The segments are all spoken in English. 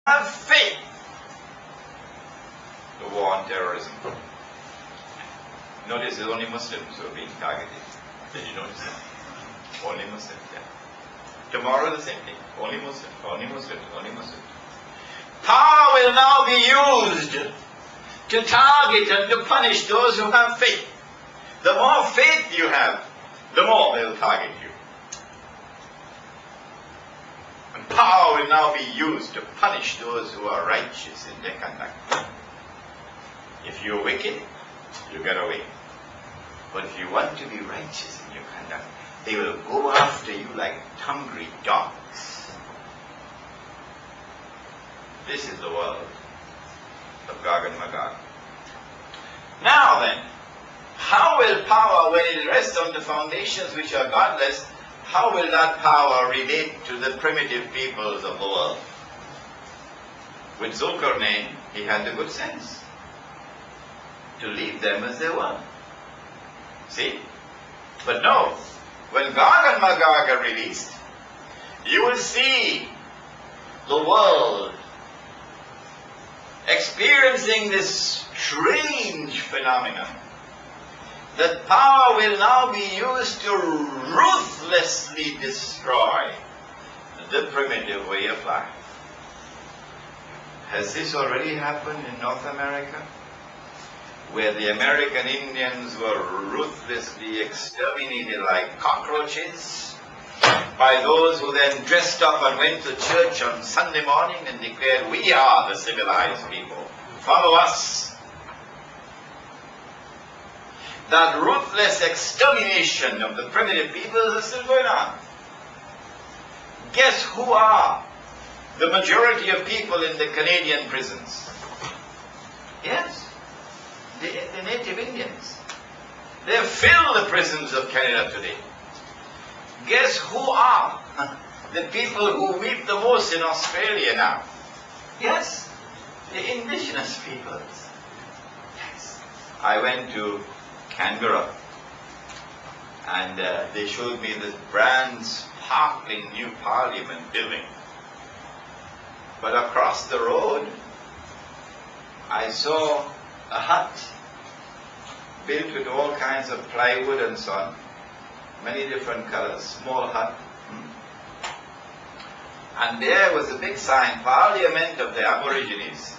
have faith. The war on terrorism. Notice it's only Muslims who are being targeted. Did you notice that? Only Muslims, yeah. Tomorrow the same thing. Only Muslims, only Muslims, only Muslims. Power will now be used to target and to punish those who have faith. The more faith you have, the more they'll target you. And power will now be used to punish those who are righteous in their conduct. If you're wicked, you get away. But if you want to be righteous in your conduct, they will go after you like hungry dogs. This is the world of Gog and Magog. Now then, how will power, when it rests on the foundations which are godless, how will that power relate to the primitive peoples of the world? With Zulkarnain, he had the good sense to leave them as they were. See? But no, when Gog and Magog are released, you will see the world experiencing this strange phenomenon, that power will now be used to ruthlessly destroy the primitive way of life. Has this already happened in North America, where the American Indians were ruthlessly exterminated like cockroaches by those who then dressed up and went to church on Sunday morning and declared, "We are the civilized people. Follow us." That ruthless extermination of the primitive peoples is still going on. Guess who are the majority of people in the Canadian prisons? Yes, the native Indians. They fill the prisons of Canada today. Guess who are the people who weep the most in Australia now? Yes, the indigenous peoples. Yes. I went to Canberra, and they showed me this brand sparkling new Parliament building. But across the road, I saw a hut built with all kinds of plywood and so on, many different colors, small hut. And there was a big sign, Parliament of the Aborigines.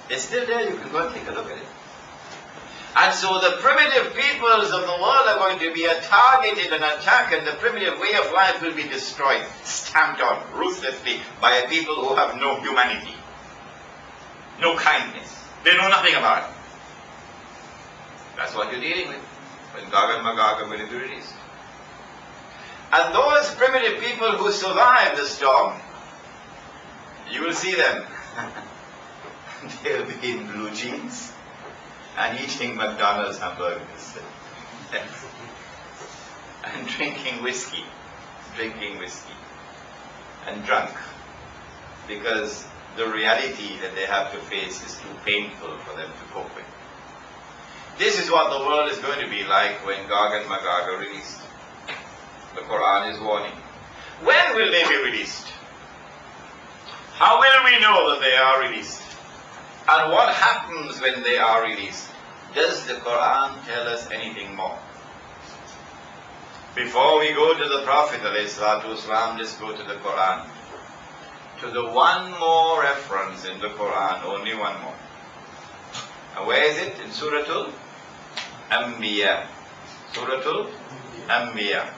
It's still there, you can go and take a look at it. And so the primitive peoples of the world are going to be targeted and attacked, and the primitive way of life will be destroyed, stamped on ruthlessly by a people who have no humanity, no kindness. They know nothing about it. That's what you're dealing with when Gog and Magog are going to be released. And those primitive people who survive the storm, you will see them. They'll be in blue jeans and eating McDonald's hamburgers and drinking whiskey and drunk, because the reality that they have to face is too painful for them to cope with. This is what the world is going to be like when Gog and Magog are released. The Quran is warning. When will they be released? How will we know that they are released? And what happens when they are released? Does the Quran tell us anything more? Before we go to the Prophet ﷺ, let's go to the Quran. To the one more reference in the Quran, only one more. And where is it? In Surah Al-Anbiya. Surah Al-Anbiya.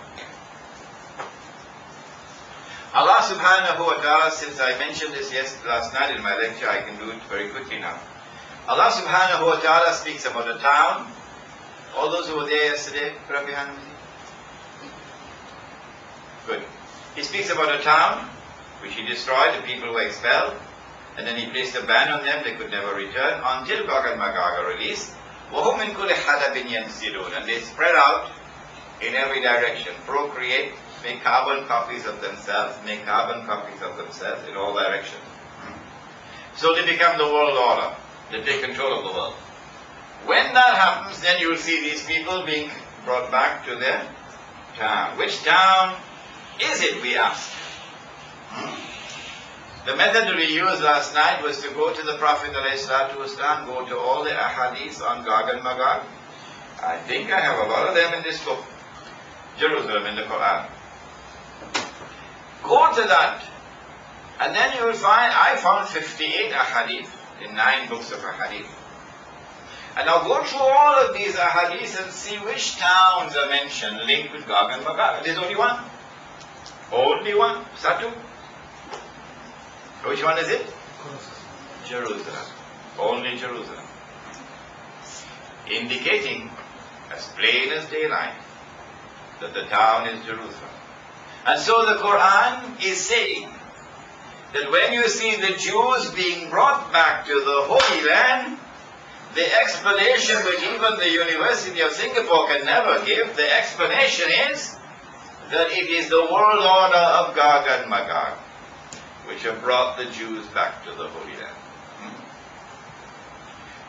Allah subhanahu wa ta'ala, since I mentioned this last night in my lecture, I can do it very quickly now. Allah subhanahu wa ta'ala speaks about a town. All those who were there yesterday, put up your hand. Good. He speaks about a town which he destroyed, the people were expelled, and then he placed a ban on them, they could never return, until Gog and Magog are released. وَهُمْ مِنْ كُلِّ حَدَبٍ يَنْسِلُونَ. And they spread out in every direction, procreate, make carbon copies of themselves, make carbon copies of themselves in all directions. So they become the world order. They take control of the world. When that happens, then you will see these people being brought back to their town. Which town is it, we ask? The method we used last night was to go to the Prophet ﷺ, go to all the ahadith on Gog and Magog. I think I have a lot of them in this book, Jerusalem in the Quran. Go to that, and then you will find, I found 58 ahadith in 9 books of ahadith. And now go through all of these ahadith and see which towns are mentioned linked with Gog and Magog. There's only one. Only one. Satu. Which one is it? Jerusalem. Only Jerusalem. Indicating, as plain as daylight, that the town is Jerusalem. And so the Quran is saying that when you see the Jews being brought back to the Holy Land, the explanation which even the University of Singapore can never give, the explanation is that it is the world order of Gog and Magog which have brought the Jews back to the Holy Land.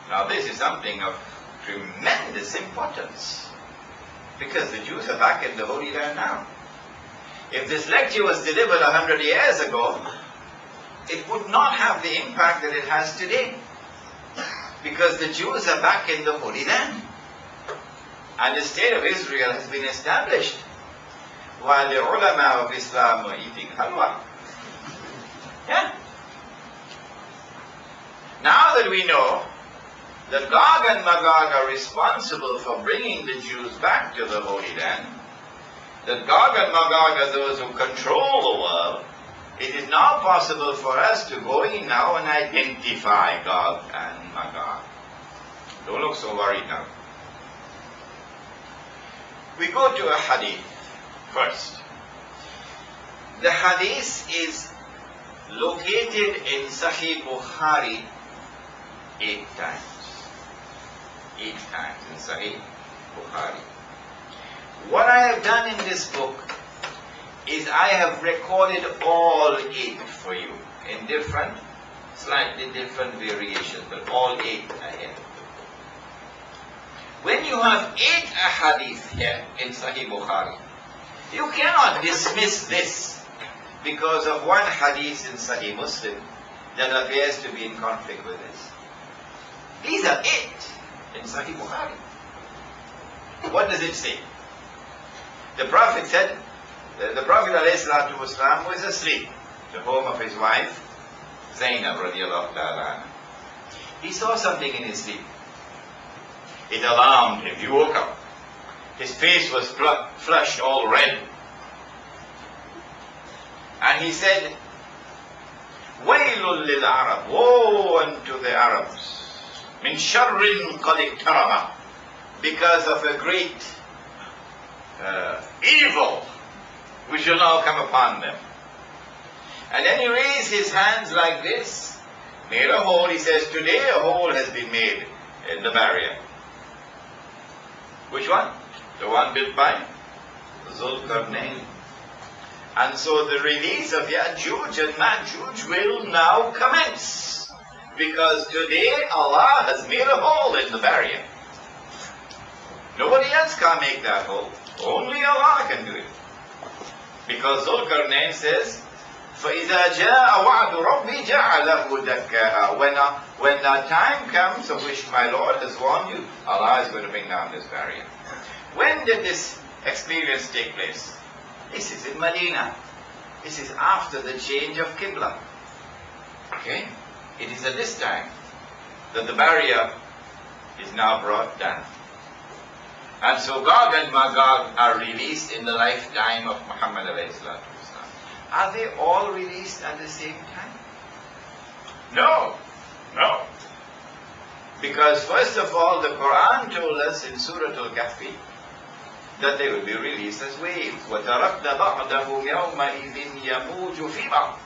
Now this is something of tremendous importance, because the Jews are back in the Holy Land now. If this lecture was delivered 100 years ago, it would not have the impact that it has today, because the Jews are back in the Holy Land, and the state of Israel has been established, while the ulama of Islam were eating halwa. Yeah. Now that we know that Gog and Magog are responsible for bringing the Jews back to the Holy Land, that Gog and Magog are those who control the world, it is now possible for us to go in now and identify Gog and Magog. Don't look so worried now. We go to a hadith first. The hadith is located in Sahih Bukhari 8 times. 8 times in Sahih Bukhari. What I have done in this book is I have recorded all 8 for you in different, slightly different variations, but all 8 are here. When you have 8 ahadith here in Sahih Bukhari, you cannot dismiss this because of one hadith in Sahih Muslim that appears to be in conflict with this. These are 8 in Sahih Bukhari. What does it say? The Prophet said, the Prophet ﷺ was asleep at the home of his wife, Zainab radiallahu ta'ala. He saw something in his sleep. It alarmed him. He woke up. His face was flushed, all red. And he said, Waylul lil Arab, woe unto the Arabs, min sharrin qad iktarama, because of a great evil which will now come upon them. And then he raised his hands like this, made a hole. He says, today a hole has been made in the barrier. Which one? The one built by Zulkarnain. And so the release of Ya'juj and Ma'juj will now commence, because today Allah has made a hole in the barrier. Nobody else can make that hole. Only Allah can do it. Because Zulkarnain says, فَإِذَا جَاءَ وَعْدُ رَبِّي جَعَلَهُ دَكَّاءَ. When that time comes of which my Lord has warned you, Allah is going to bring down this barrier. When did this experience take place? This is in Medina. This is after the change of Qibla. Okay? It is at this time that the barrier is now brought down. And so Gog and Magog are released in the lifetime of Muhammad alayhi salatu wasalam. Are they all released at the same time? No. No. Because first of all, the Quran told us in Surah Al-Kahf that they will be released as waves. وَتَرَكْنَ بَعْدَهُمْ يَوْمَئِذٍ يَمُوجُ فِي بَعْضٍ.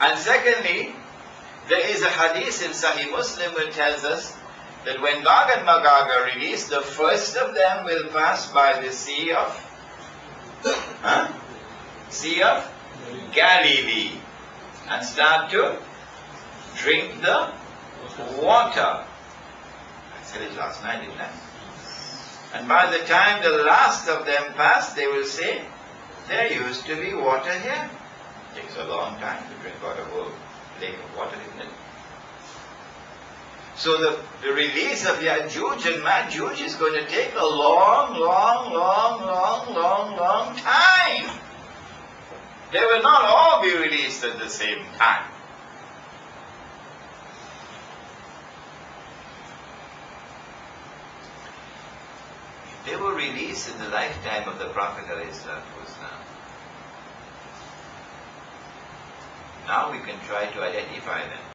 And secondly, there is a hadith in Sahih Muslim which tells us that when Gog and Magog are released, the first of them will pass by the Sea of Galilee and start to drink the water. I said it last night, didn't I? And by the time the last of them pass, they will say, there used to be water here. Takes a long time to drink out a whole lake of water, isn't it? So the release of Ya'juj and Ma'juj is going to take a long time. They will not all be released at the same time. They were released in the lifetime of the Prophet ﷺ. Now we can try to identify them.